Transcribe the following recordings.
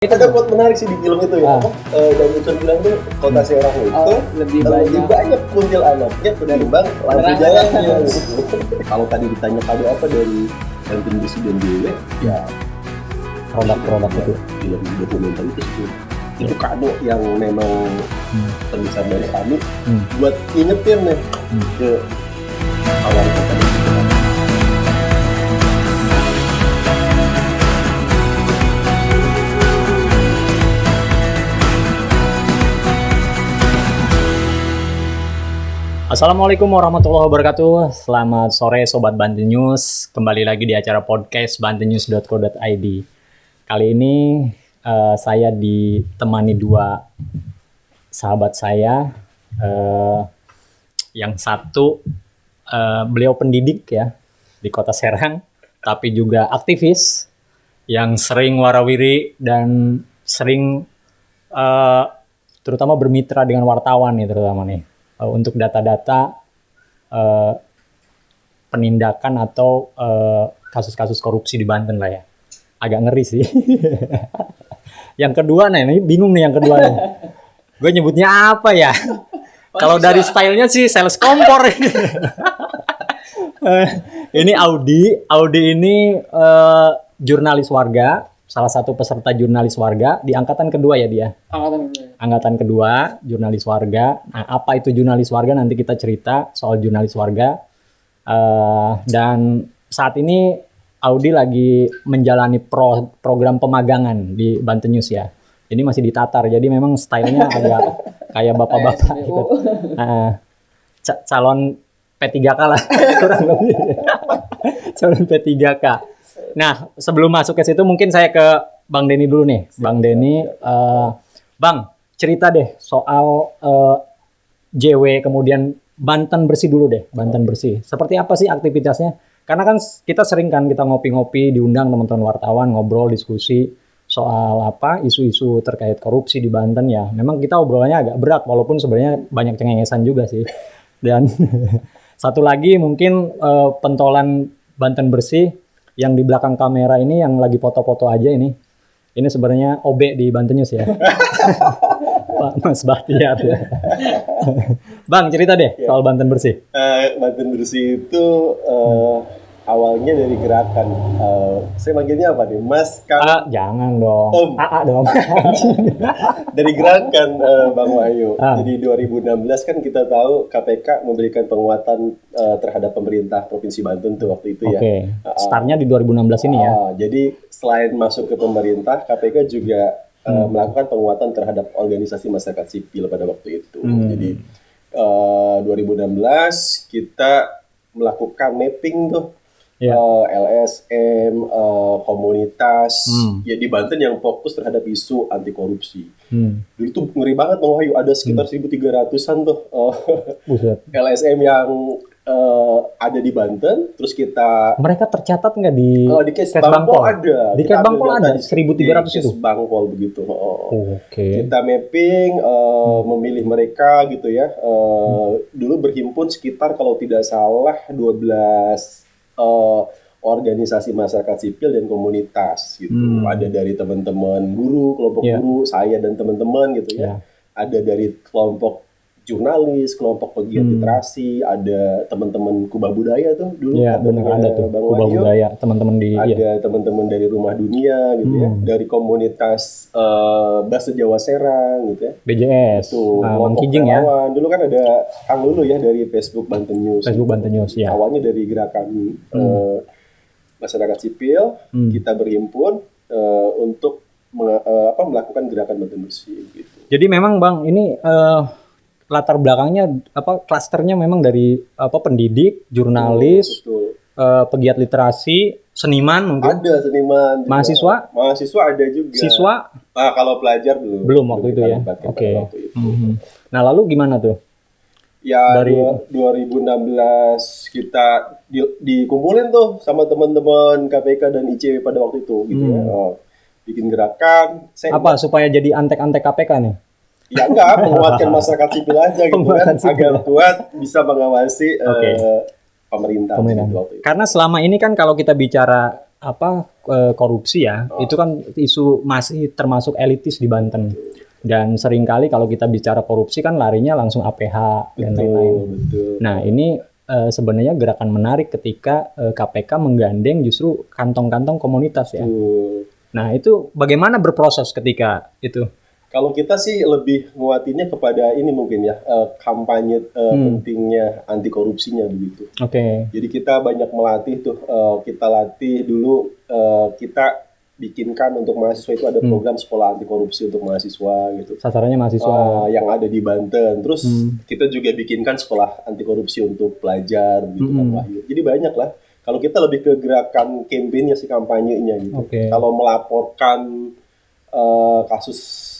Ada quote menarik sih di film itu ya. Dan Ucon bilang tuh kota Serang itu lebih banyak kuntilanaknya ketimbang lampu jalannya. Kalau tadi ditanya kado apa dari Banten Besi dan Dewe, ya produk-produk itu. Film dokumenter itu sih. Itu kado yang memang terbesar dari kami buat ingetin nih ke awal kota itu. Assalamualaikum warahmatullahi wabarakatuh. Selamat sore Sobat Banten News. Kembali lagi di acara podcast bantennews.co.id. Kali ini saya ditemani dua sahabat saya. Yang satu beliau pendidik ya di Kota Serang, tapi juga aktivis yang sering warawiri dan sering terutama bermitra dengan wartawan nih terutama nih. Untuk data-data penindakan atau kasus-kasus korupsi di Banten lah ya. Agak ngeri sih. Yang kedua nih, ini bingung nih yang kedua nih. Gue nyebutnya apa ya? Kalau dari stylenya sih sales kompor ini. Ini Audi. Audi ini jurnalis warga. Salah satu peserta jurnalis warga di angkatan kedua ya dia. Angkatan kedua, jurnalis warga. Nah, apa itu jurnalis warga? Nanti kita cerita soal jurnalis warga. Dan saat ini Audi lagi menjalani program pemagangan di Banten News ya. Ini masih ditatar, jadi memang stylenya agak kayak bapak-bapak gitu. Calon P3K lah, kurang lebih. Calon P3K. Nah, sebelum masuk ke situ mungkin saya ke Bang Denny dulu nih. Bang Denny, Bang, cerita deh soal JW kemudian Banten Bersih dulu deh, Banten Bersih. Seperti apa sih aktivitasnya? Karena kan kita sering kan kita ngopi-ngopi, diundang teman-teman wartawan, ngobrol, diskusi soal apa isu-isu terkait korupsi di Banten ya. Memang kita obrolannya agak berat walaupun sebenarnya banyak cengengesan juga sih. Dan satu lagi mungkin pentolan Banten Bersih yang di belakang kamera ini yang lagi foto-foto aja ini. Ini sebenarnya OB di Banten News ya. Pak Mas Bahtiar ya. Bang, cerita deh soal Banten Bersih. Banten Bersih itu awalnya dari gerakan. Saya manggilnya apa nih? Mas Kang? Jangan dong. Om. Dong. Dari gerakan Bang Wahyu. Jadi 2016 kan kita tahu KPK memberikan penguatan terhadap pemerintah Provinsi Banten tuh waktu itu ya. Oke. Startnya di 2016 ini ya. Jadi selain masuk ke pemerintah, KPK juga melakukan penguatan terhadap organisasi masyarakat sipil pada waktu itu. Jadi 2016 kita melakukan mapping tuh. LSM, komunitas ya di Banten yang fokus terhadap isu anti korupsi. Dulu tuh ngeri banget Bang Wahyu, ada sekitar 1.300-an tuh LSM yang ada di Banten. Terus kita mereka tercatat nggak di Kesbangpol? Ada. Di Kesbangpol ada 1.300 itu. Kesbangpol begitu. Oke. Kita mapping, memilih mereka gitu ya. Dulu berhimpun sekitar kalau tidak salah 12 organisasi masyarakat sipil dan komunitas gitu. Ada dari teman-teman guru, kelompok guru, saya dan teman-teman gitu ya. Ada dari kelompok jurnalis, kelompok pegiat literasi, ada teman-teman Kubah Budaya tuh dulu. Iya, benar ada tuh Kubah Budaya, teman-teman di ada teman-teman dari Rumah Dunia gitu ya, dari komunitas Bahasa Jawa Serang gitu ya. BJS. Kelompok Kijing ya. Dulu kan ada Kang Lulu ya dari Facebook Banten News. Facebook Banten News ya. Awalnya dari gerakan masyarakat sipil, kita berhimpun untuk melakukan gerakan Banten Bersih gitu. Jadi memang Bang ini latar belakangnya klasternya memang dari pendidik, jurnalis, pegiat literasi, seniman mungkin. Ada seniman. Mahasiswa? Mahasiswa ada juga. Siswa? Kalau pelajar belum. Belum waktu itu ya. Oke. Nah, lalu gimana tuh? Ya dari 2016 kita dikumpulin tuh sama teman-teman KPK dan ICW pada waktu itu gitu ya. Bikin gerakan. Supaya jadi antek-antek KPK nih? Ya enggak, menguatkan masyarakat sipil aja gitu kan, agar kuat bisa mengawasi pemerintah. Karena selama ini kan kalau kita bicara korupsi ya, itu kan isu masih termasuk elitis di Banten. Dan seringkali kalau kita bicara korupsi kan larinya langsung APH dan lain-lain. Betul. Nah ini sebenarnya gerakan menarik ketika KPK menggandeng justru kantong-kantong komunitas ya. Nah itu bagaimana berproses ketika itu? Kalau kita sih lebih nguatinnya kepada ini mungkin ya, kampanye pentingnya anti korupsinya begitu. Oke. Jadi kita banyak melatih tuh, kita latih dulu, kita bikinkan untuk mahasiswa itu ada program sekolah anti korupsi untuk mahasiswa gitu. Sasarannya mahasiswa yang ada di Banten. Terus kita juga bikinkan sekolah anti korupsi untuk pelajar gitu kan Wahyu. Jadi banyak lah. Kalau kita lebih ke gerakan kampanye sih, kampanyenya gitu. Kalau melaporkan kasus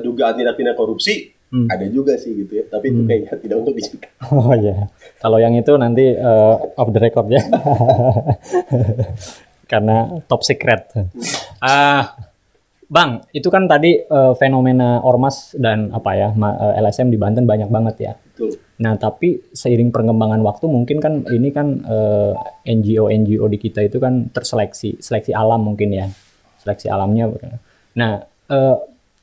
dugaan tindak pidana korupsi ada juga sih gitu ya, tapi itu kayaknya tidak untuk diceritakan. Oh iya, kalau yang itu nanti off the record ya, karena top secret. Bang, itu kan tadi fenomena ormas dan LSM di Banten banyak banget ya. Betul. Nah tapi seiring perkembangan waktu mungkin kan ini kan NGO di kita itu kan seleksi alam mungkin ya, seleksi alamnya. Nah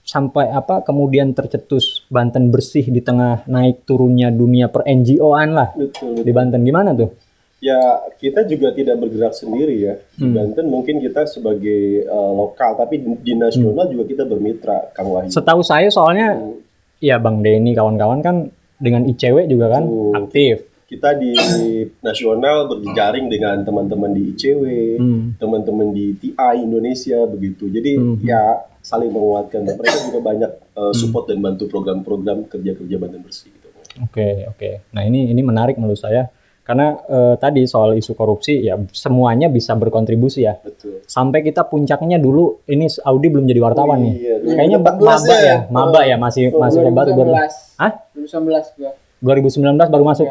sampai kemudian tercetus Banten bersih di tengah naik turunnya dunia per NGO-an lah. Betul. Di Banten gimana tuh? Ya kita juga tidak bergerak sendiri ya. Di Banten mungkin kita sebagai lokal, tapi di nasional juga kita bermitra, Kang Wahyu. Setahu saya soalnya ya Bang Denny kawan-kawan kan dengan ICW juga kan aktif. Kita di nasional berjejaring dengan teman-teman di ICW, teman-teman di TI Indonesia begitu. Jadi ya saling menguatkan. Mereka juga banyak support dan bantu program-program kerja-kerja Banten bersih. Gitu. Oke. Nah ini menarik menurut saya karena tadi soal isu korupsi ya semuanya bisa berkontribusi ya. Betul. Sampai kita puncaknya dulu ini Audi belum jadi wartawan nih. Iya, kayaknya maba ya masih baru. 2019 gua. 2019 baru masuk.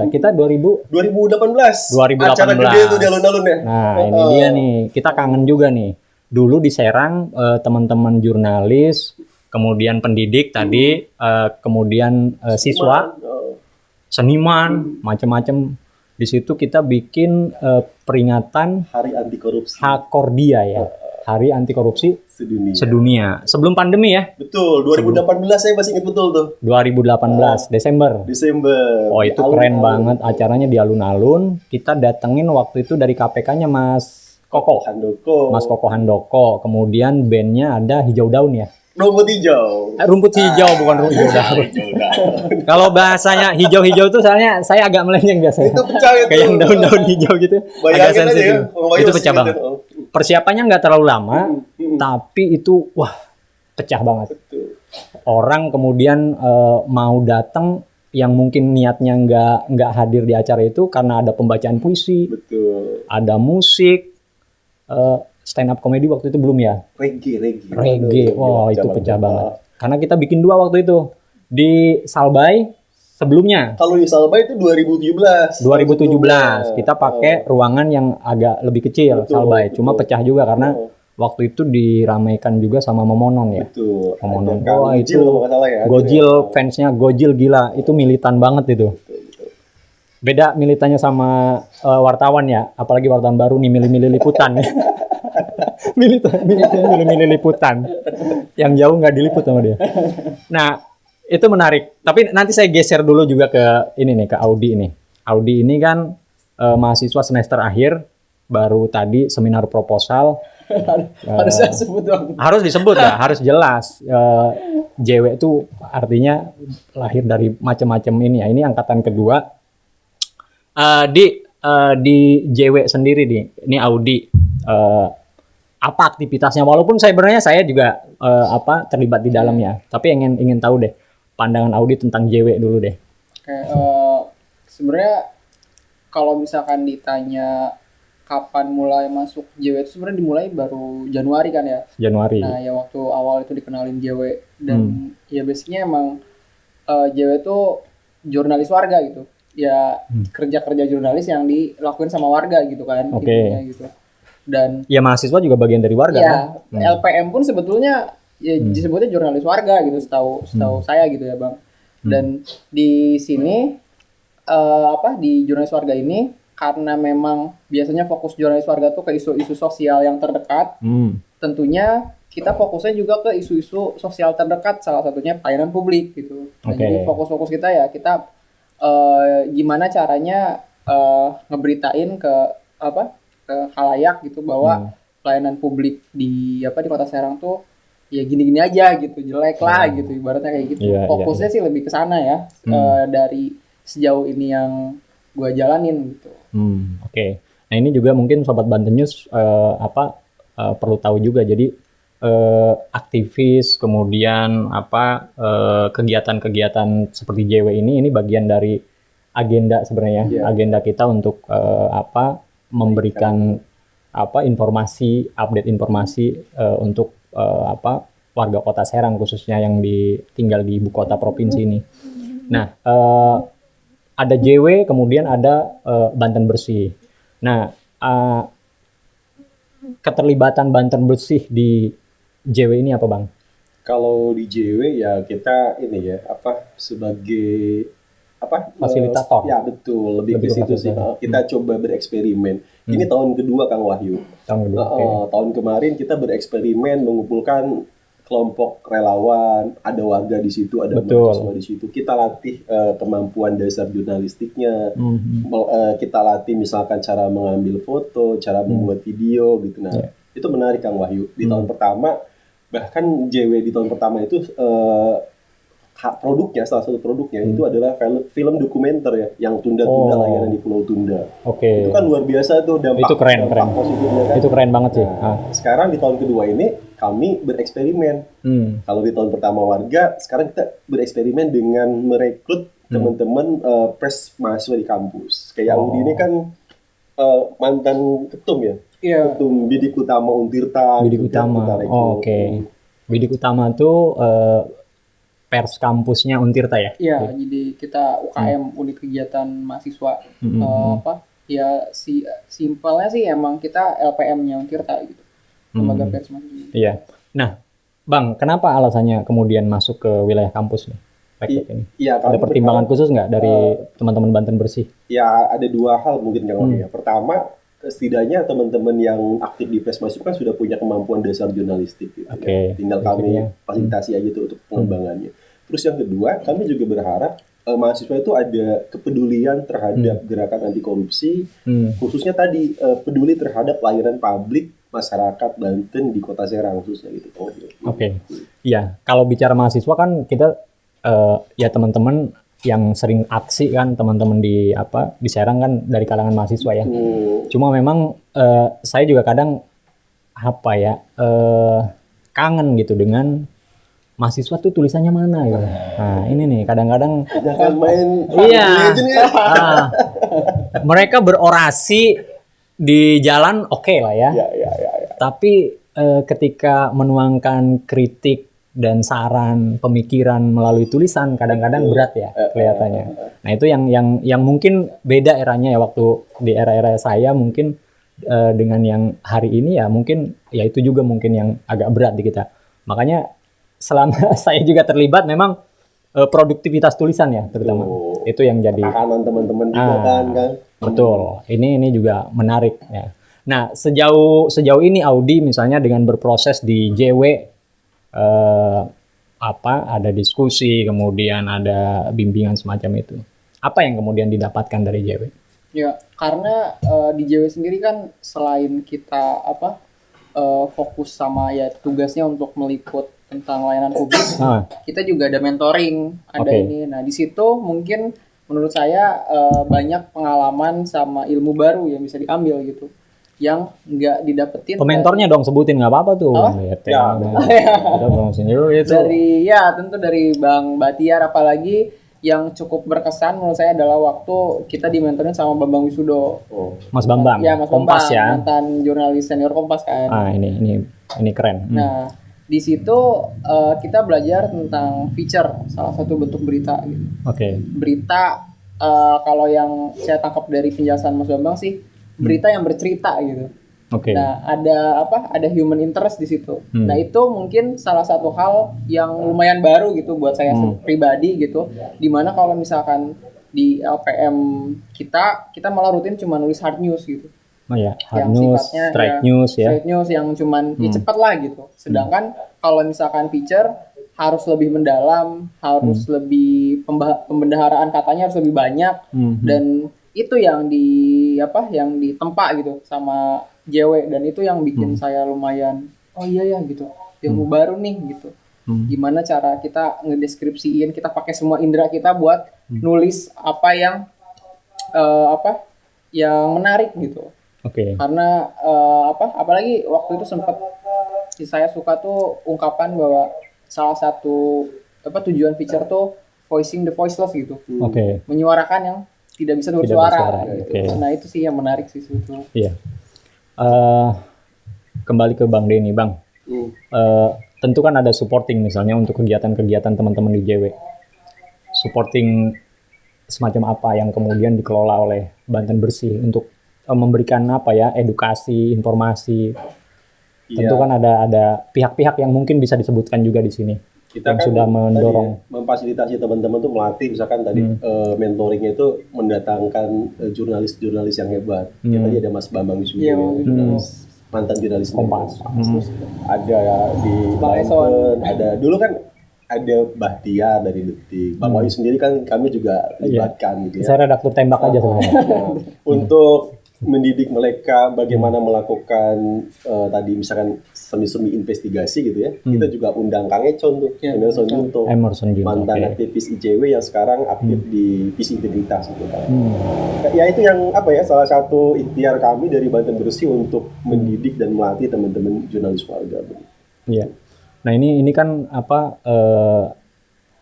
Kita 2018. Acara 2018. gede tuh di alun-alun ya. Nah, ini dia nih. Kita kangen juga nih. Dulu di Serang teman-teman jurnalis, kemudian pendidik tadi, kemudian siswa, seniman, macam-macam. Di situ kita bikin peringatan Hari Anti Korupsi. Hakordia ya. Hari Anti Korupsi Sedunia. Sebelum pandemi ya? Betul, 2018 saya masih ingat betul tuh. 2018 Desember. Oh itu keren banget, acaranya di alun-alun. Kita datengin waktu itu dari KPK-nya Mas Koko Handoko. Kemudian bandnya ada Hijau Daun ya. Rumput hijau. Rumput hijau bukan rumput hijau. Kalau bahasanya hijau-hijau tuh saya agak melenceng biasanya. Itu pecah itu. Kayak yang daun-daun hijau gitu. Bayangin agak sensitif. Ya, itu pecah banget. Persiapannya nggak terlalu lama, tapi itu pecah banget. Betul. Orang kemudian mau datang yang mungkin niatnya nggak hadir di acara itu karena ada pembacaan puisi, betul, ada musik, stand up comedy waktu itu belum ya? Reggae. Wow, itu pecah banget. Karena kita bikin 2 waktu itu di Salbay sebelumnya. Kalau di Salbay itu 2017. Kita pakai ruangan yang agak lebih kecil, Salbay. Cuma pecah juga karena waktu itu diramaikan juga sama Momonon ya. Betul. Momonon. Itu ya, Gojil fansnya Gojil gila. Itu militan banget itu. Betul. Beda militannya sama wartawan ya. Apalagi wartawan baru nih milih-milih liputan. milih-milih liputan. Yang jauh nggak diliput sama dia. Nah, itu menarik. Tapi nanti saya geser dulu juga ke ini nih, ke Audi ini. Audi ini kan mahasiswa semester akhir, baru tadi seminar proposal. Harus disebut ya, harus jelas. JW itu artinya lahir dari macam-macam ini ya. Ini angkatan kedua. Di JW sendiri nih, ini Audi. Apa aktivitasnya? Walaupun saya juga terlibat di dalamnya, tapi ingin tahu deh pandangan Audi tentang JW dulu deh. Sebenarnya kalau misalkan ditanya kapan mulai masuk JW itu sebenarnya dimulai baru Januari kan ya. Januari. Nah ya waktu awal itu dikenalin JW dan ya basicnya emang JW itu jurnalis warga gitu. Ya kerja-kerja jurnalis yang dilakuin sama warga gitu kan. Oke. Gitu. Dan ya mahasiswa juga bagian dari warga ya, kan? LPM pun sebetulnya ya disebutnya jurnalis warga gitu setahu saya gitu ya Bang. Dan di sini di jurnalis warga ini karena memang biasanya fokus jurnalis warga tuh ke isu-isu sosial yang terdekat, tentunya kita fokusnya juga ke isu-isu sosial terdekat, salah satunya pelayanan publik gitu. Nah, jadi fokus-fokus kita ya kita gimana caranya ngeberitain ke khalayak gitu bahwa pelayanan publik di Kota Serang tuh ya gini-gini aja gitu, jelek lah gitu, ibaratnya kayak gitu. Fokusnya sih lebih ke sana ya, dari sejauh ini yang gua jalanin gitu. Oke. Nah ini juga mungkin Sobat Banten News perlu tahu juga. Jadi aktivis kemudian kegiatan-kegiatan seperti JW ini bagian dari agenda sebenarnya. Agenda kita untuk memberikan informasi, update informasi untuk warga Kota Serang khususnya yang tinggal di ibu kota provinsi ini. Nah, ada JW, kemudian ada Banten Bersih. Nah, keterlibatan Banten Bersih di JW ini apa, Bang? Kalau di JW ya kita sebagai fasilitator. Ya betul, lebih ke situ sih. Kita coba bereksperimen. Ini tahun kedua Kang Wahyu. Tahun kemarin kita bereksperimen mengumpulkan kelompok relawan, ada warga di situ, ada mahasiswa di situ. Kita latih kemampuan dasar jurnalistiknya. Kita latih misalkan cara mengambil foto, cara membuat video gitu. Nah, itu menarik Kang Wahyu. Di tahun pertama, bahkan JW di tahun pertama itu salah satu produknya itu adalah film dokumenter ya, yang tunda-tunda layanan di Pulau Tunda. Itu kan luar biasa tuh dampak. Itu keren. Positifnya kan. Itu keren banget sih. Sekarang di tahun kedua ini kami bereksperimen. Kalau di tahun pertama warga, sekarang kita bereksperimen dengan merekrut teman-teman pres mahasiswa di kampus. Kayak Audi ini kan mantan ketum ya. Ketum Bidik Utama Untirta. Bidik Utama. Bidik Utama tuh pers kampusnya Untirta ya? Iya, jadi kita UKM, unit kegiatan mahasiswa. Simpelnya sih emang kita LPM-nya Untirta gitu. Lembaga pers mahasiswa. Iya. Nah, Bang, kenapa alasannya kemudian masuk ke wilayah kampus nih? Ada pertimbangan khusus nggak dari teman-teman Banten Bersih? Ya, ada dua hal mungkin Kang Wahyu. Pertama, setidaknya teman-teman yang aktif di pers mahasiswa kan sudah punya kemampuan dasar jurnalistik gitu. Tinggal kami fasilitasi aja tuh untuk pengembangannya. Terus yang kedua, kami juga berharap mahasiswa itu ada kepedulian terhadap gerakan anti korupsi, khususnya tadi peduli terhadap layanan publik masyarakat Banten di Kota Serang khususnya gitu. Iya, kalau bicara mahasiswa kan kita ya teman-teman yang sering aksi kan, teman-teman di Serang kan dari kalangan mahasiswa ya. Cuma memang saya juga kadang kangen gitu dengan mahasiswa tuh tulisannya mana gitu. Nah ini nih kadang-kadang jangan main mereka berorasi di jalan lah ya. Tapi ketika menuangkan kritik dan saran pemikiran melalui tulisan kadang-kadang berat ya kelihatannya. Nah itu yang mungkin beda eranya ya, waktu di era-era saya mungkin dengan yang hari ini ya mungkin ya itu juga mungkin yang agak berat di kita. Makanya selama saya juga terlibat memang produktivitas tulisan ya terutama itu yang jadi tekanan teman-teman juga kan. Betul. Ini juga menarik ya. Nah, sejauh ini Audi misalnya dengan berproses di JW ada diskusi, kemudian ada bimbingan semacam itu. Apa yang kemudian didapatkan dari JW? Ya, karena di JW sendiri kan selain kita fokus sama ya tugasnya untuk meliput tentang layanan publik, kita juga ada mentoring, ada ini. Nah, di situ mungkin menurut saya banyak pengalaman sama ilmu baru yang bisa diambil gitu, yang nggak didapetin. Mentornya dong sebutin, nggak apa-apa tuh. Tentu dari Bang Batiar, apalagi yang cukup berkesan menurut saya adalah waktu kita dimentorin sama Bambang Wisudo. Mas Bambang. Ya, Mas Kompas Bambang, ya. mantan jurnalis senior Kompas kan. Ini keren. Nah, di situ kita belajar tentang feature, salah satu bentuk berita gitu. Berita kalau yang saya tangkap dari penjelasan Mas Bambang sih, berita yang bercerita gitu. Nah, ada human interest di situ. Nah, itu mungkin salah satu hal yang lumayan baru gitu buat saya pribadi gitu. Dimana kalau misalkan di LPM kita malah rutin cuma nulis hard news gitu. Oh ya, Yang hard news, sifatnya straight news ya. Straight news yang cuman ya cepat lah gitu. Sedangkan kalau misalkan feature harus lebih mendalam, harus lebih pembendaharaan katanya harus lebih banyak, dan itu yang yang ditempa gitu sama JW, dan itu yang bikin saya lumayan oh iya ya gitu, ilmu baru nih gitu. Gimana cara kita ngedeskripsiin, kita pakai semua indera kita buat nulis apa yang yang menarik gitu. Oke. Karena apalagi waktu itu sempat saya suka tuh ungkapan bahwa salah satu tujuan feature tuh voicing the voiceless gitu. Oke. Menyuarakan yang tidak bisa Tidak bersuara. bersuara, Gitu. oke. Nah itu sih yang menarik sih sebetulnya. Iya. Kembali ke Bang Denny, Bang. Tentu kan ada supporting misalnya untuk kegiatan-kegiatan teman-teman di JW. Supporting semacam apa yang kemudian dikelola oleh Banten Bersih untuk memberikan edukasi, informasi. Tentu kan ada pihak-pihak yang mungkin bisa disebutkan juga di sini. Kita yang kan sudah mendorong memfasilitasi teman-teman tuh melatih, misalkan tadi mentoringnya itu mendatangkan jurnalis-jurnalis yang hebat. Kita tadi ada Mas Bambang juga, mantan jurnalis Kompas. Ada di Banten, ada dulu kan ada Bahtiar dari Detik. Bang Wahyu sendiri kan kami juga libatkan gitu ya. Saya redaktur tembak aja sebenarnya. Untuk mendidik mereka bagaimana melakukan tadi misalkan semi-semi investigasi gitu ya. Kita juga undang Kang Econ tuh, Emerson Junto, mantan aktivis IJW yang sekarang aktif di PIS Integritas gitu kan. Ya itu yang salah satu ikhtiar kami dari Banten Bersih untuk mendidik dan melatih teman-teman jurnalis warga. Iya. Nah ini kan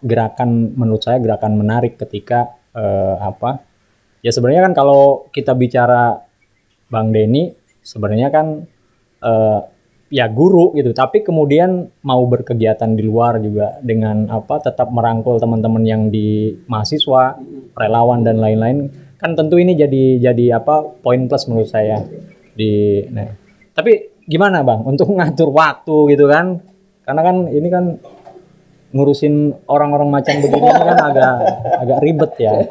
gerakan, menurut saya gerakan menarik ketika ya sebenarnya kan kalau kita bicara Bang Denny sebenarnya kan ya guru gitu, tapi kemudian mau berkegiatan di luar juga dengan tetap merangkul teman-teman yang di mahasiswa, relawan dan lain-lain, kan tentu ini jadi poin plus menurut saya tapi gimana Bang untuk ngatur waktu gitu kan, karena kan ini kan ngurusin orang-orang macam begini kan agak ribet ya,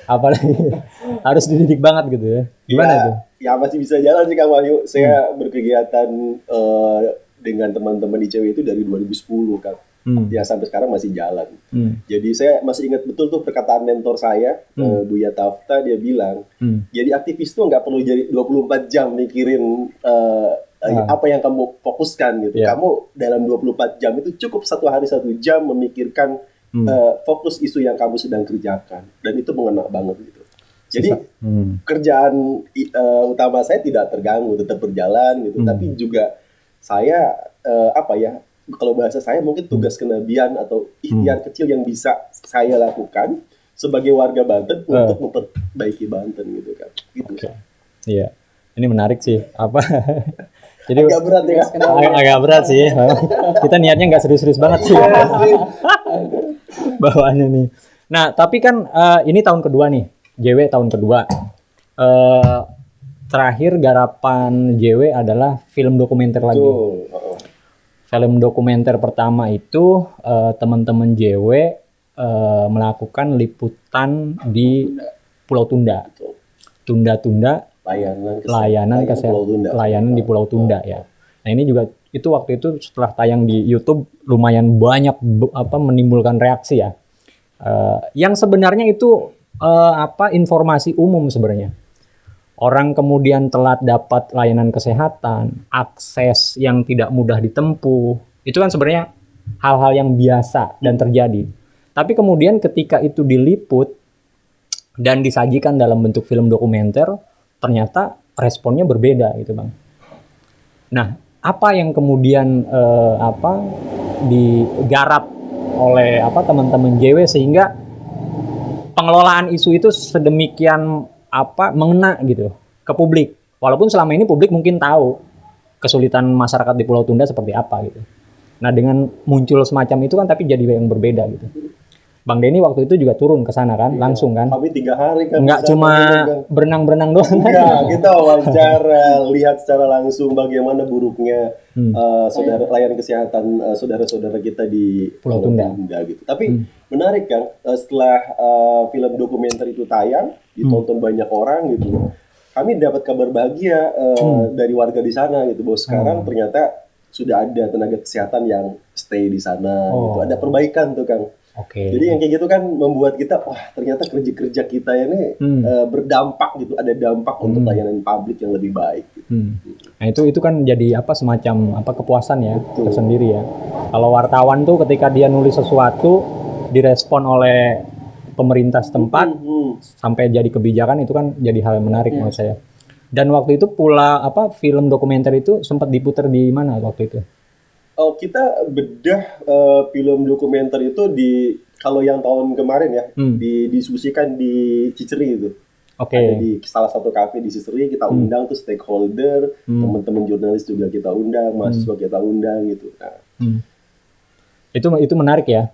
apalagi harus dididik banget gitu ya. Gimana tuh? Ya masih bisa jalan sih Kang Wahyu. Saya berkegiatan dengan teman-teman di ICW itu dari 2010 Kang. Ya sampai sekarang masih jalan. Jadi saya masih ingat betul tuh perkataan mentor saya, Buya Tafta, dia bilang, jadi aktivis tuh nggak perlu jadi 24 jam mikirin apa yang kamu fokuskan gitu. Kamu dalam 24 jam itu cukup 1 hari 1 jam memikirkan fokus isu yang kamu sedang kerjakan, dan itu mengena banget gitu. Jadi kerjaan utama saya tidak terganggu, tetap berjalan gitu. Tapi juga saya kalau bahasa saya mungkin tugas kenabian atau ikhtiar kecil yang bisa saya lakukan sebagai warga Banten untuk memperbaiki Banten gitu kan. Gitu. Iya. Ini menarik sih. Jadi agak berat ya. Agak berat sih. Kita niatnya nggak serius-serius banget sih. Bawaannya nih. Nah, tapi kan ini tahun kedua nih. JW tahun kedua. Terakhir garapan JW adalah film dokumenter lagi. Film dokumenter pertama itu teman-teman JW melakukan liputan di Pulau Tunda. Tunda layanan di Pulau Tunda ya. Nah ini juga itu waktu itu setelah tayang di YouTube lumayan banyak menimbulkan reaksi ya. Yang sebenarnya itu informasi umum sebenarnya. Orang kemudian telat dapat layanan kesehatan, akses yang tidak mudah ditempuh. Itu kan sebenarnya hal-hal yang biasa dan terjadi. Tapi kemudian ketika itu diliput dan disajikan dalam bentuk film dokumenter, ternyata responnya berbeda gitu Bang. Nah, apa yang kemudian digarap oleh teman-teman JW sehingga pengelolaan isu itu sedemikian mengena gitu ke publik. Walaupun selama ini publik mungkin tahu kesulitan masyarakat di Pulau Tunda seperti apa gitu. Nah, dengan muncul semacam itu kan tapi jadi yang berbeda gitu. Bang Denny waktu itu juga turun ke sana kan, langsung kan? Kami 3 hari kan. Nggak di sana, cuma kan. berenang-berenang doang. Enggak, kita wawancara, lihat secara langsung bagaimana buruknya layanan kesehatan saudara-saudara kita di Pulau Tunda gitu. Tapi menarik kan, setelah film dokumenter itu tayang, ditonton banyak orang gitu. Kami dapat kabar bahagia dari warga di sana gitu, bahwa sekarang ternyata sudah ada tenaga kesehatan yang stay di sana gitu. Ada perbaikan tuh Kang. Jadi yang kayak gitu kan membuat kita, wah ternyata kerja-kerja kita ini berdampak gitu, ada dampak untuk layanan publik yang lebih baik. Gitu. Nah itu kan jadi semacam kepuasan ya tersendiri ya. Kalau wartawan tuh ketika dia nulis sesuatu direspon oleh pemerintah setempat sampai jadi kebijakan, itu kan jadi hal yang menarik menurut saya. Dan waktu itu pula film dokumenter itu sempat diputar di mana waktu itu? Kita bedah film dokumenter itu kalau yang tahun kemarin ya didiskusikan di Ciceri itu. Ada di salah satu kafe di Ciceri, kita undang tuh stakeholder, teman-teman jurnalis juga kita undang, mahasiswa kita undang gitu. Nah. Itu menarik ya.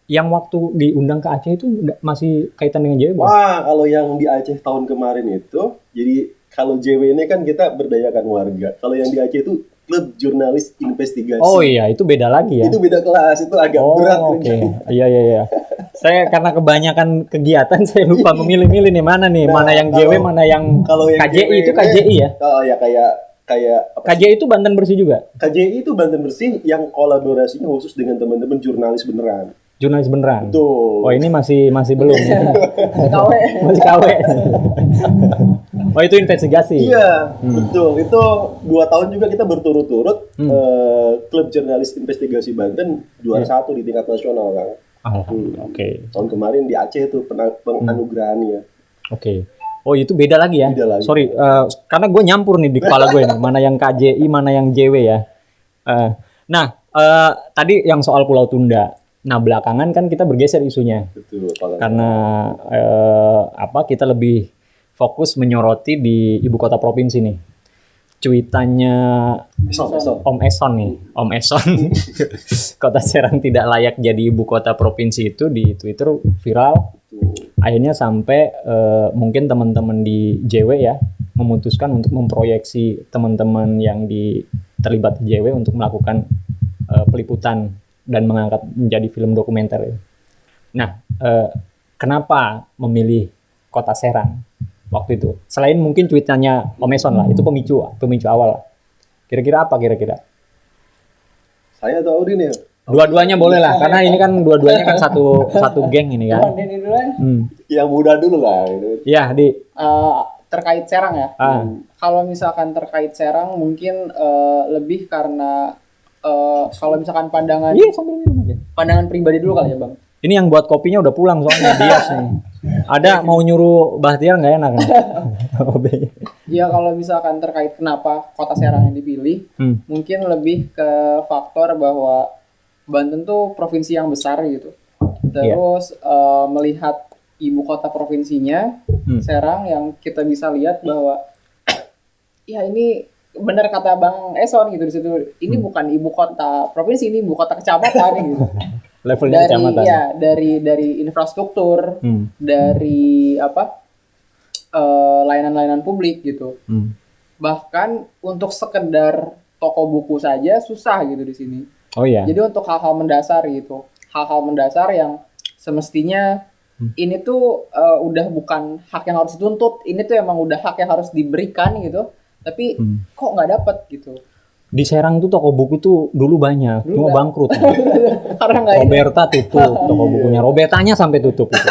Yang waktu diundang ke Aceh itu masih kaitan dengan JW? Wah, kalau yang di Aceh tahun kemarin itu, jadi kalau JW ini kan kita berdayakan warga. Kalau yang di Aceh itu Klub Jurnalis Investigasi. Oh iya, itu beda lagi ya? Itu beda kelas, itu agak berat. Iya. Saya karena kebanyakan kegiatan, saya lupa memilih-milih nih mana yang JW, mana yang KJI. Itu KJI ya? Oh ya, kayak KJI itu Banten Bersih juga? KJI itu Banten Bersih yang kolaborasinya khusus dengan teman-teman jurnalis beneran. Jurnalis beneran. Betul. Oh ini masih belum. Masih KW. Oh itu investigasi. Iya, betul. Itu 2 tahun juga kita berturut-turut Klub Jurnalis Investigasi Banten juara 1 di tingkat nasional kan. Tahun kemarin di Aceh itu penganugerahannya. Oh itu beda lagi ya? Beda lagi. Sorry, karena gue nyampur nih di kepala gue nih, mana yang KJI, mana yang JW ya. Tadi yang soal Pulau Tunda. Nah belakangan kan kita bergeser isunya. Betul. Karena kita lebih fokus menyoroti di ibu kota provinsi nih. Cuitannya Om Eson nih, Om Eson. Kota Serang tidak layak jadi ibu kota provinsi itu di Twitter viral. Akhirnya sampai mungkin teman-teman di JW ya memutuskan untuk memproyeksi teman-teman yang terlibat di JW untuk melakukan peliputan dan mengangkat menjadi film dokumenter. Nah, kenapa memilih Kota Serang waktu itu? Selain mungkin tweetannya Om Eson lah, itu pemicu awal lah. Kira-kira apa kira-kira? Saya atau Audin ya? Dua-duanya boleh lah, karena ini kan dua-duanya kan satu geng ini kan. Yang muda dulu lah. Ya, terkait Serang ya. Kalau misalkan terkait Serang mungkin lebih karena kalau misalkan pandangan pribadi dulu kali ya Bang. Ini yang buat kopinya udah pulang soalnya bias nih. Ada mau nyuruh Bahtiar nggak enak? Iya kalau misalkan terkait kenapa Kota Serang yang dipilih, mungkin lebih ke faktor bahwa Banten tuh provinsi yang besar gitu. Terus melihat ibu kota provinsinya Serang yang kita bisa lihat bahwa ya ini benar kata Bang Eson gitu di situ. Ini bukan ibu kota provinsi, ini ibu kota kecamatan gitu. Levelnya kecamatan. Ya, dari infrastruktur, dari layanan-layanan publik gitu. Bahkan untuk sekedar toko buku saja susah gitu di sini. Oh iya. Jadi untuk hal-hal mendasar gitu. Hal-hal mendasar yang semestinya ini tuh udah bukan hak yang harus dituntut, ini tuh emang udah hak yang harus diberikan gitu. Tapi kok nggak dapet gitu. Di Serang tuh toko buku tuh dulu banyak, cuma bangkrut. Karena Roberta tutup toko bukunya. Robertanya sampai tutup itu.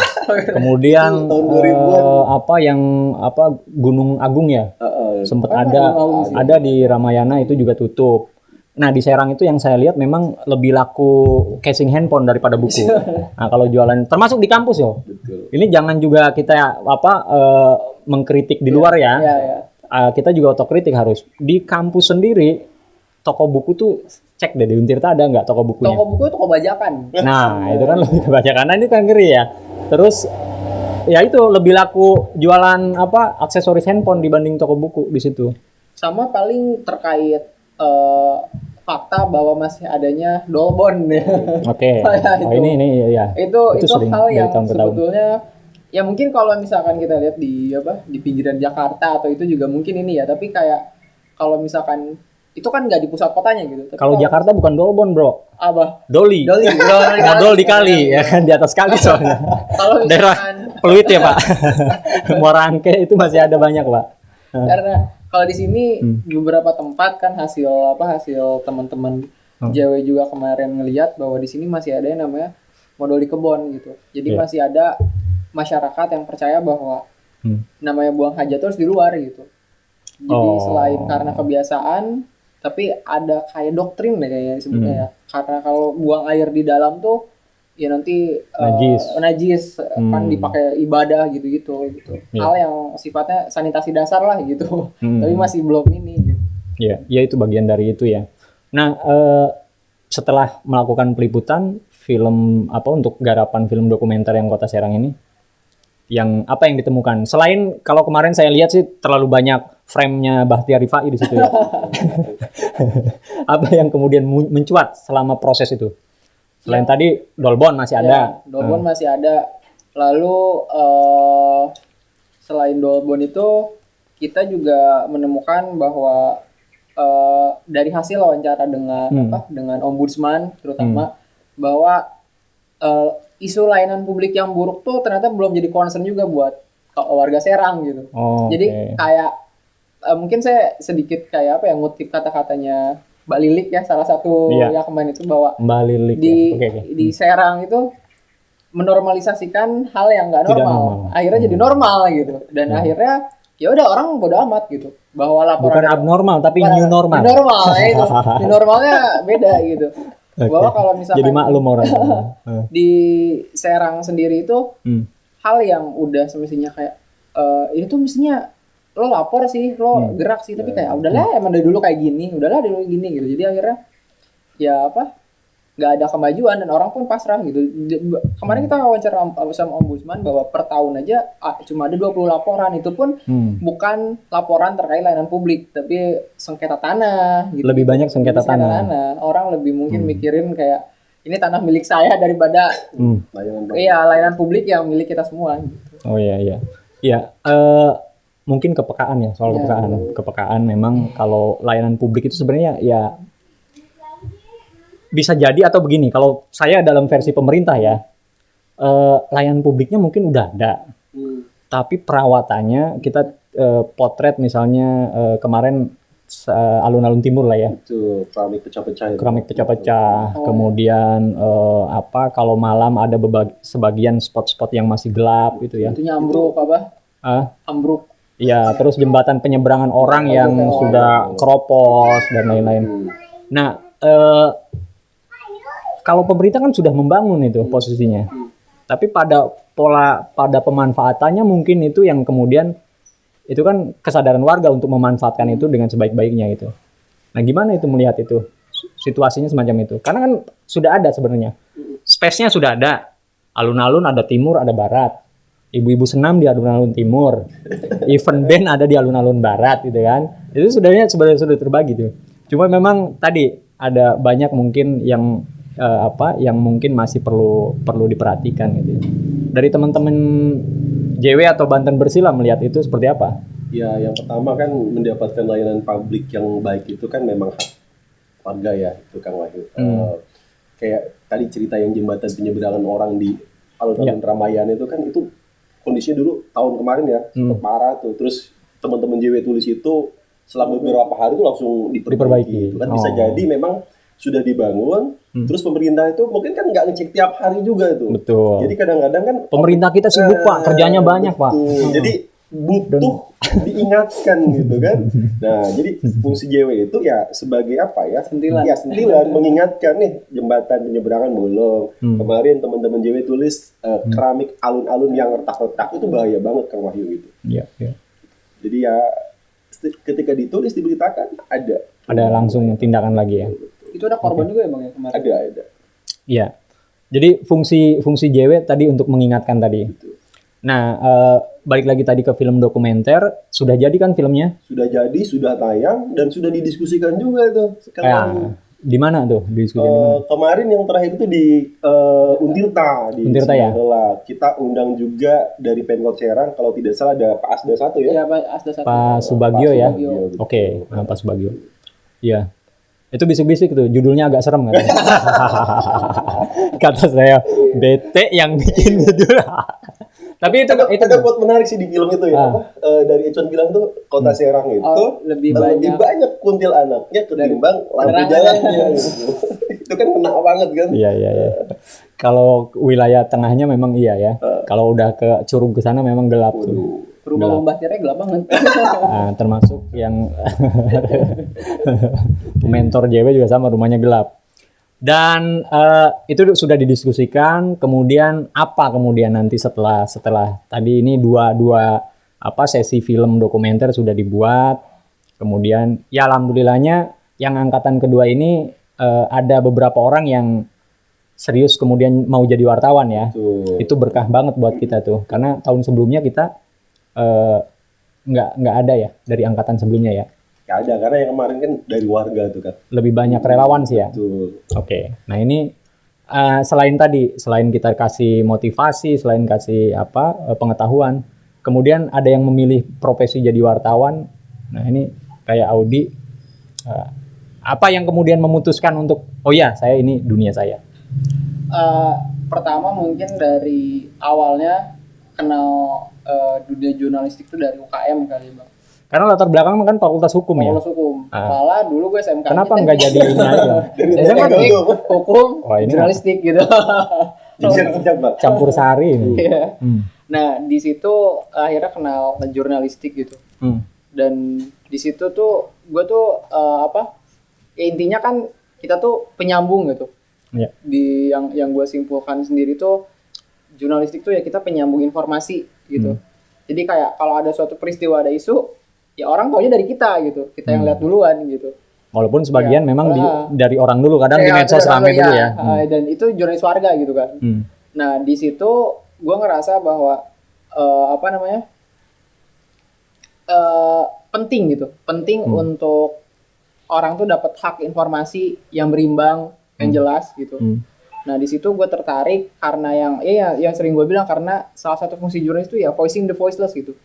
Kemudian tahun 2000-an. Gunung Agung ya. Sempat ada di Ramayana itu juga tutup. Nah di Serang itu yang saya lihat memang lebih laku casing handphone daripada buku. Nah kalau jualan termasuk di kampus yo. Ini jangan juga kita mengkritik di luar ya. Kita juga otokritik harus. Di kampus sendiri toko buku tuh cek deh di Untirta ada nggak toko bukunya? Toko buku itu toko bajakan. Nah itu kan lebih kebajakan. Nah ini kan ngeri ya. Terus ya itu lebih laku jualan aksesoris handphone dibanding toko buku di situ. Sama paling terkait fakta bahwa masih adanya Dolbon ya. Oke. Ya, Oh, ini ya. Itu sering hal dari yang tahun ke tahun. sebetulnya ya mungkin kalau misalkan kita lihat di pinggiran Jakarta atau itu juga mungkin ini ya, tapi kayak kalau misalkan itu kan nggak di pusat kotanya gitu. Tapi Kalau Jakarta bukan Dolbon, Bro. apa? Doli. Modal di kali ya kan, di atas kali soalnya. Kalau Daerah misalkan Pluit ya, Pak. Muarangke itu masih ada banyak, Pak. karena kalau di sini beberapa tempat kan hasil teman-teman Hmm. JW juga kemarin ngelihat bahwa di sini masih ada yang namanya modal di kebon gitu. Jadi Iya. masih ada masyarakat yang percaya bahwa namanya buang hajat terus di luar gitu. Jadi selain karena kebiasaan, tapi ada kayak doktrin deh kayaknya disebutnya ya. Karena kalau buang air di dalam tuh ya nanti najis kan dipakai ibadah gitu. Hal yang sifatnya sanitasi dasar lah gitu. Tapi masih belum ini gitu. Iya, ya itu bagian dari itu ya. Nah, setelah melakukan peliputan film untuk garapan film dokumenter yang Kota Serang ini, yang apa yang ditemukan? Selain kalau kemarin saya lihat sih terlalu banyak frame-nya Bahtiar Rifai di situ ya. Apa yang kemudian mencuat selama proses itu? Selain tadi Dolbon masih ada. Dolbon masih ada. Lalu selain Dolbon itu kita juga menemukan bahwa dari hasil wawancara dengan ombudsman terutama bahwa isu layanan publik yang buruk tuh ternyata belum jadi concern juga buat warga Serang gitu. Jadi kayak mungkin saya sedikit kayak ngutip kata-katanya Mbak Lilik ya, salah satu yang kemarin itu bahwa Mbak Lilik di Serang itu menormalisasikan hal yang nggak normal. Akhirnya jadi normal gitu. Dan akhirnya ya udah orang bodo amat gitu. Bahwa laporan bukan abnormal tapi new normal. New normal ya itu. New normalnya beda gitu. Bahwa kalau misalkan jadi maklum orang di Serang sendiri itu hal yang udah semestinya kayak ini tuh mestinya lo lapor sih, lo gerak sih, tapi kayak udahlah emang dari dulu kayak gini, udahlah dari dulu gini gitu. Jadi akhirnya ya nggak ada kemajuan dan orang pun pasrah gitu. Kemarin kita wawancara sama ombudsman bahwa per tahun aja cuma ada 20 laporan, itu pun bukan laporan terkait layanan publik tapi sengketa tanah gitu. Lebih banyak sengketa tanah. Orang lebih mungkin mikirin kayak ini tanah milik saya daripada layanan publik yang milik kita semua gitu. Oh iya. Mungkin kepekaan ya, soal kepekaan memang kalau layanan publik itu sebenarnya ya bisa jadi atau begini, kalau saya dalam versi pemerintah ya, layanan publiknya mungkin udah ada, tapi perawatannya kita potret misalnya kemarin alun-alun timur lah ya, itu keramik pecah-pecah, kemudian kalau malam ada sebagian spot-spot yang masih gelap gitu ya, tentunya ambruk. Ya, terus jembatan penyeberangan orang yang sudah keropos dan lain-lain. Nah, kalau pemerintah kan sudah membangun itu posisinya, tapi pada pemanfaatannya mungkin itu yang kemudian itu kan kesadaran warga untuk memanfaatkan itu dengan sebaik-baiknya itu. Nah, gimana itu melihat itu situasinya semacam itu? Karena kan sudah ada sebenarnya, space-nya sudah ada, alun-alun ada timur ada barat. Ibu-ibu senam di alun-alun timur, event band ada di alun-alun barat gitu kan. Itu sebenarnya sudah terbagi tuh. Cuma memang tadi ada banyak mungkin yang yang mungkin masih perlu diperhatikan gitu. Dari teman-teman JW atau Banten Bersih lah melihat itu seperti apa? Ya, yang pertama kan mendapatkan layanan publik yang baik itu kan memang hak warga ya, itu Kang Wahyu. Kayak tadi cerita yang jembatan penyeberangan orang di alun-alun Ramayana itu kan itu kondisinya dulu tahun kemarin ya, parah tuh. Terus teman-teman JW tulis itu selama beberapa hari itu langsung diperbaiki. Kan bisa jadi memang sudah dibangun, terus pemerintah itu mungkin kan nggak ngecek tiap hari juga tuh. Betul. Jadi kadang-kadang kan pemerintah kita sibuk Pak, kerjanya banyak Pak. Jadi butuh diingatkan gitu kan. Nah, jadi fungsi JW itu ya sebagai apa ya? Sentilan mengingatkan nih jembatan penyeberangan bolong. Kemarin teman-teman JW tulis keramik alun-alun yang retak-retak itu bahaya banget Kang Wahyu gitu. Iya. Jadi ya ketika ditulis diberitakan ada langsung tindakan lagi ya. Itu ada korban juga ya Bang ya kemarin? Ada. Iya. Jadi fungsi JW tadi untuk mengingatkan tadi. Betul. Nah, balik lagi tadi ke film dokumenter, sudah jadi kan filmnya? Sudah jadi, sudah tayang dan sudah didiskusikan juga itu sekarang. Di mana tuh? Diskusi di mana? Kemarin yang terakhir itu di Untirta di Untirta ya? Singapura. Kita undang juga dari Pemkot Serang, kalau tidak salah ada Pak Asda 1 ya. Iya, Pak Asda 1. Pak Subagio ya? Subagio. gitu. Oke, Pak Subagio. Iya. Itu bisik-bisik tuh, judulnya agak serem kan? Kata saya, bete yang bikin judul. Tapi itu Ada quote menarik sih di film itu ya. Dari Econ bilang tuh kota Serang itu lebih lebih banyak kuntilanaknya ketimbang lampu penerangan. jalannya. Gitu. Itu kan kena banget kan. Iya. Kalau wilayah tengahnya memang iya ya. Kalau udah ke Curug ke sana memang gelap tuh. Rumah Mbah Tire gelap banget. Nah, termasuk yang mentor JW juga sama, rumahnya gelap. Dan itu sudah didiskusikan. Kemudian apa kemudian nanti setelah tadi ini dua sesi film dokumenter sudah dibuat. Kemudian ya alhamdulillahnya yang angkatan kedua ini ada beberapa orang yang serius kemudian mau jadi wartawan ya. Itu berkah banget buat kita tuh, karena tahun sebelumnya kita nggak ada ya dari angkatan sebelumnya ya. Gak ada, karena yang kemarin kan dari warga tuh kan. Lebih banyak relawan sih ya. Betul. Oke. Nah ini selain kita kasih motivasi, selain kasih pengetahuan, kemudian ada yang memilih profesi jadi wartawan. Nah ini kayak Audi, apa yang kemudian memutuskan untuk saya ini dunia saya. Pertama mungkin dari awalnya kenal dunia jurnalistik itu dari UKM kali Bang. Karena latar belakang kan fakultas hukum ya. Fakultas hukum. Malah dulu gue SMK. Kenapa nggak jadi ini aja? Teknik, hukum, ini jurnalistik gitu. Campur sari ini. Iya. Nah di situ akhirnya kenal jurnalistik gitu. Dan di situ tuh gue tuh intinya kan kita tuh penyambung gitu. Yeah. Di yang gue simpulkan sendiri tuh jurnalistik tuh ya kita penyambung informasi gitu. Jadi kayak kalau ada suatu peristiwa, ada isu, ya orang taunya dari kita gitu. Kita yang lihat duluan gitu. Walaupun sebagian memang dari orang dulu, kadang di medsos rame dulu ya. Dan itu jurnalis warga gitu kan. Nah di situ gue ngerasa bahwa penting gitu. Penting untuk orang tuh dapat hak informasi yang berimbang, yang jelas gitu. Nah di situ gue tertarik karena yang sering gue bilang, karena salah satu fungsi jurnalis itu ya voicing the voiceless gitu.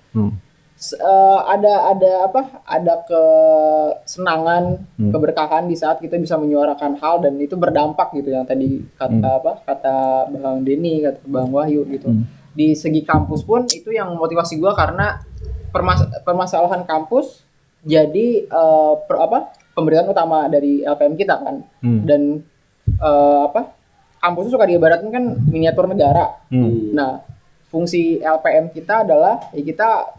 Ada kesenangan, keberkahan di saat kita bisa menyuarakan hal dan itu berdampak gitu, yang tadi kata Bang Denny, kata Bang Wahyu gitu. Di segi kampus pun itu yang motivasi gue, karena permasalahan kampus jadi pemberitaan utama dari LPM kita kan. Dan kampus itu suka diibaratkan kan miniatur negara. Nah, fungsi LPM kita adalah kita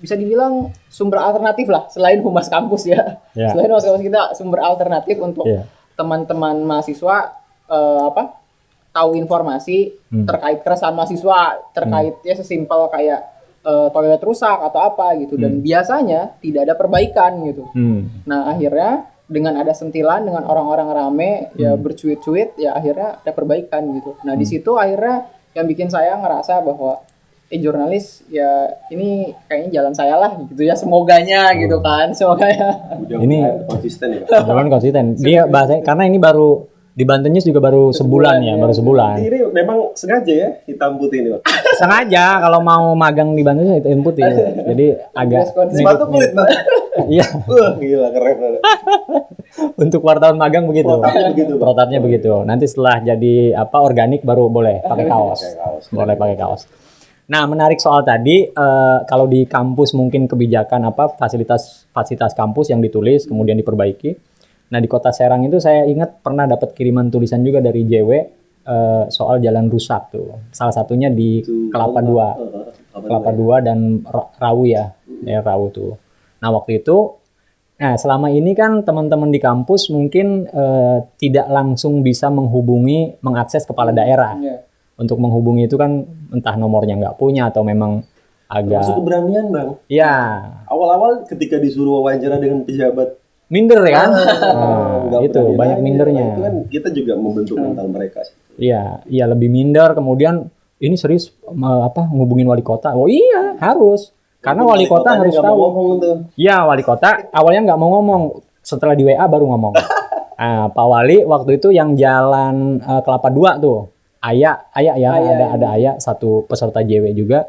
bisa dibilang sumber alternatif lah selain humas kampus ya. Selain humas kampus, kita sumber alternatif untuk teman-teman mahasiswa tahu informasi terkait keresahan mahasiswa, terkait ya sesimpel kayak toilet rusak atau apa gitu, dan biasanya tidak ada perbaikan gitu. Nah, akhirnya dengan ada sentilan, dengan orang-orang rame ya bercuit-cuit, ya akhirnya ada perbaikan gitu. Nah di situ akhirnya yang bikin saya ngerasa bahwa jurnalis ya ini kayaknya jalan saya lah gitu ya, semoganya gitu kan, semoganya. Ini konsisten ya. Jalan konsisten. Dia bahasanya karena ini baru di Banten News juga baru sebulan ya, baru sebulan. Ini memang sengaja ya hitam putih ini, Pak. Sengaja kalau mau magang di Banten News hitam putih. Jadi agak sepatu kulit, Pak. Iya. Gila keren. Untuk wartawan magang begitu. Protapnya begitu. Nanti setelah jadi organik baru boleh pakai kaos. Boleh pakai kaos. Nah, menarik soal tadi, kalau di kampus mungkin kebijakan fasilitas kampus yang ditulis kemudian diperbaiki. Nah, di Kota Serang itu saya ingat pernah dapat kiriman tulisan juga dari JW soal jalan rusak tuh. Salah satunya di Kelapa II dan Rawu ya, Rawu tuh. Nah, waktu itu selama ini kan teman-teman di kampus mungkin tidak langsung bisa mengakses kepala daerah. Untuk menghubungi itu kan entah nomornya nggak punya atau memang agak... Masuk keberanian, Bang. Iya. Awal-awal ketika disuruh wawancara dengan pejabat, minder kan? Itu banyak mindernya. Itu kan kita juga membentuk mental mereka sih. Iya, lebih minder. Kemudian ini serius ngubungin wali kota? Oh iya, harus. Karena wali kota harus tahu. Iya, wali kota awalnya nggak mau ngomong. Setelah di WA baru ngomong. Pak Wali waktu itu yang jalan Kelapa 2 tuh. Aya ya, ada Aya satu peserta JW juga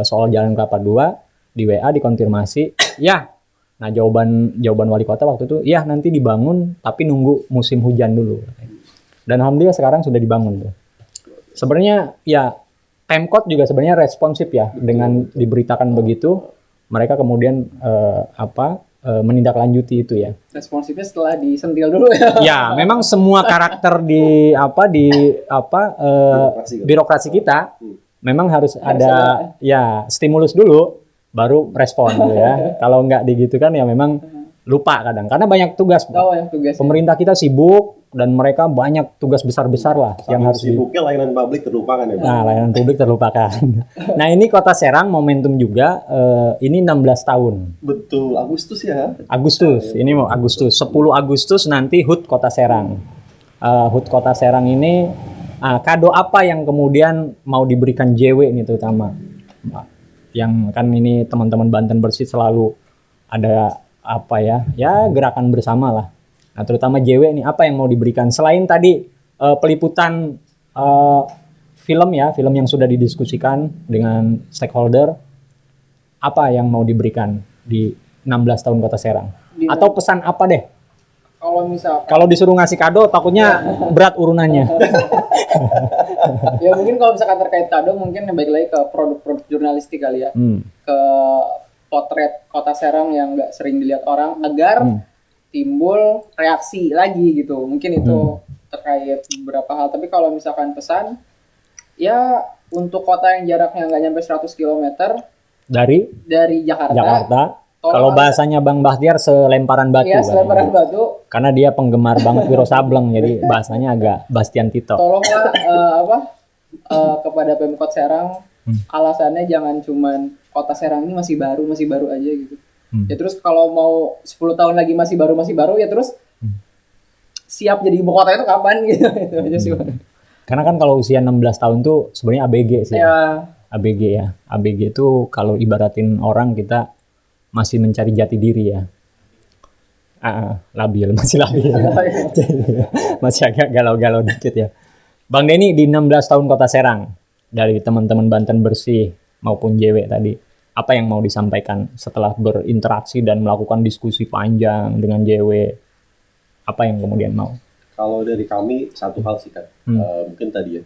soal jalan Kelapa 2 di WA dikonfirmasi. Ya. Nah, jawaban wali kota waktu itu, ya nanti dibangun tapi nunggu musim hujan dulu. Dan alhamdulillah sekarang sudah dibangun tuh. Sebenarnya ya Pemkot juga sebenarnya responsif ya dengan diberitakan begitu, mereka kemudian menindaklanjuti itu ya. Responsifnya setelah disentil dulu ya. Ya, memang semua karakter di birokrasi kita memang harus ada ya stimulus dulu baru respon gitu ya. Kalau nggak digitu kan ya memang lupa kadang karena banyak tugas. Pemerintah kita sibuk dan mereka banyak tugas besar-besar lah yang harus sibuknya layanan publik terlupakan ya. Nah, layanan publik terlupakan. Nah, ini Kota Serang momentum juga ini 16 tahun. Betul, Agustus ya. Agustus. Ini mau Agustus. 10 Agustus nanti HUT Kota Serang. HUT Kota Serang ini kado apa yang kemudian mau diberikan JW ini terutama. Yang kan ini teman-teman Banten Bersih selalu ada gerakan bersama lah. Nah, terutama JW ini apa yang mau diberikan selain tadi peliputan film yang sudah didiskusikan dengan stakeholder, apa yang mau diberikan di 16 tahun Kota Serang? Atau pesan apa deh? Kalau disuruh ngasih kado takutnya berat urunannya. Ya mungkin kalau misalkan terkait kado mungkin baik lagi ke produk-produk jurnalistik kali ya. Ke potret Kota Serang yang nggak sering dilihat orang agar timbul reaksi lagi gitu. Mungkin itu terkait beberapa hal. Tapi kalau misalkan pesan, ya untuk kota yang jaraknya nggak nyampe 100 km dari Jakarta. Kalau bahasanya Bang Bahtiar selemparan batu. Iya, selemparan batu. Karena dia penggemar banget Wiro Sableng, jadi bahasanya agak Bastian Tito. Tolonglah kepada Pemkot Serang, alasannya jangan cuman Kota Serang ini masih baru aja gitu. Ya terus kalau mau 10 tahun lagi masih baru ya terus siap jadi ibu kota itu kapan gitu. Itu aja sih. Karena kan kalau usia 16 tahun tuh sebenarnya ABG sih. Ya. ABG itu kalau ibaratin orang kita masih mencari jati diri ya. Masih labil. Masih agak galau-galau dikit ya. Bang Denny di 16 tahun Kota Serang dari teman-teman Banten Bersih maupun JW tadi, apa yang mau disampaikan setelah berinteraksi dan melakukan diskusi panjang dengan JW? Apa yang kemudian mau? Kalau dari kami satu hal sih kan, mungkin tadi ya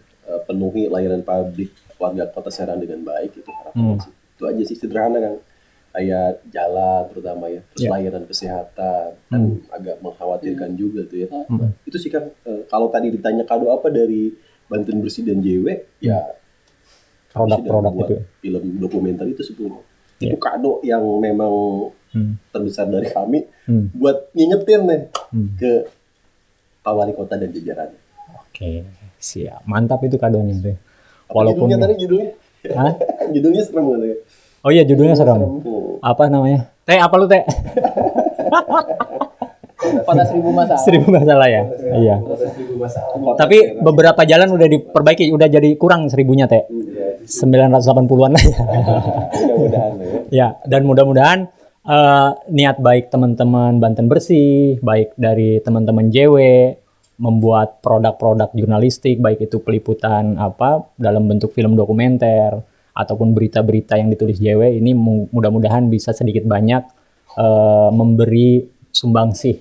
penuhi layanan publik warga Kota Serang dengan baik itu harapan sih. Itu aja sih sederhana kan, kayak jalan terutama ya, terus layanan kesehatan kan agak mengkhawatirkan juga tuh ya. Itu sih kan kalau tadi ditanya kado apa dari Banten Bersih dan JW ya produk-produk itu film dokumenter itu sebelumnya itu kado yang memang terbesar dari kami buat ngingetin nih ke Pak Wali Kota dan jajarannya. Oke, siap, mantap itu kadonya tuh. Walaupun judulnya serem kan ya. Oh iya, judulnya serem. Apa namanya? Teh, apa lu Teh? Kota 1000 masalah. 1000 masalah ya. Iya. Tapi beberapa jalan udah diperbaiki, udah jadi kurang 1000-nya Teh. 980-an lah ya. Mudah-mudahan ya. Dan mudah-mudahan niat baik teman-teman Banten Bersih, baik dari teman-teman JW membuat produk-produk jurnalistik, baik itu peliputan dalam bentuk film dokumenter ataupun berita-berita yang ditulis JW ini mudah-mudahan bisa sedikit banyak memberi sumbangsih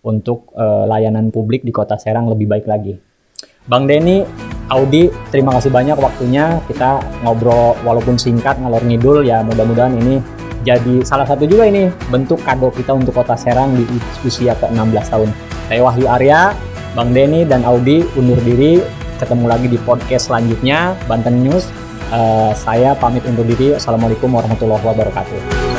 untuk layanan publik di Kota Serang lebih baik lagi. Bang Denny, Audi, terima kasih banyak waktunya. Kita ngobrol walaupun singkat ngalor ngidul ya, mudah-mudahan ini jadi salah satu juga ini bentuk kado kita untuk Kota Serang di usia ke-16 tahun. Saya Wahyu Arya, Bang Denny dan Audi undur diri. Ketemu lagi di podcast selanjutnya Banten News. Saya pamit undur diri. Assalamualaikum warahmatullahi wabarakatuh.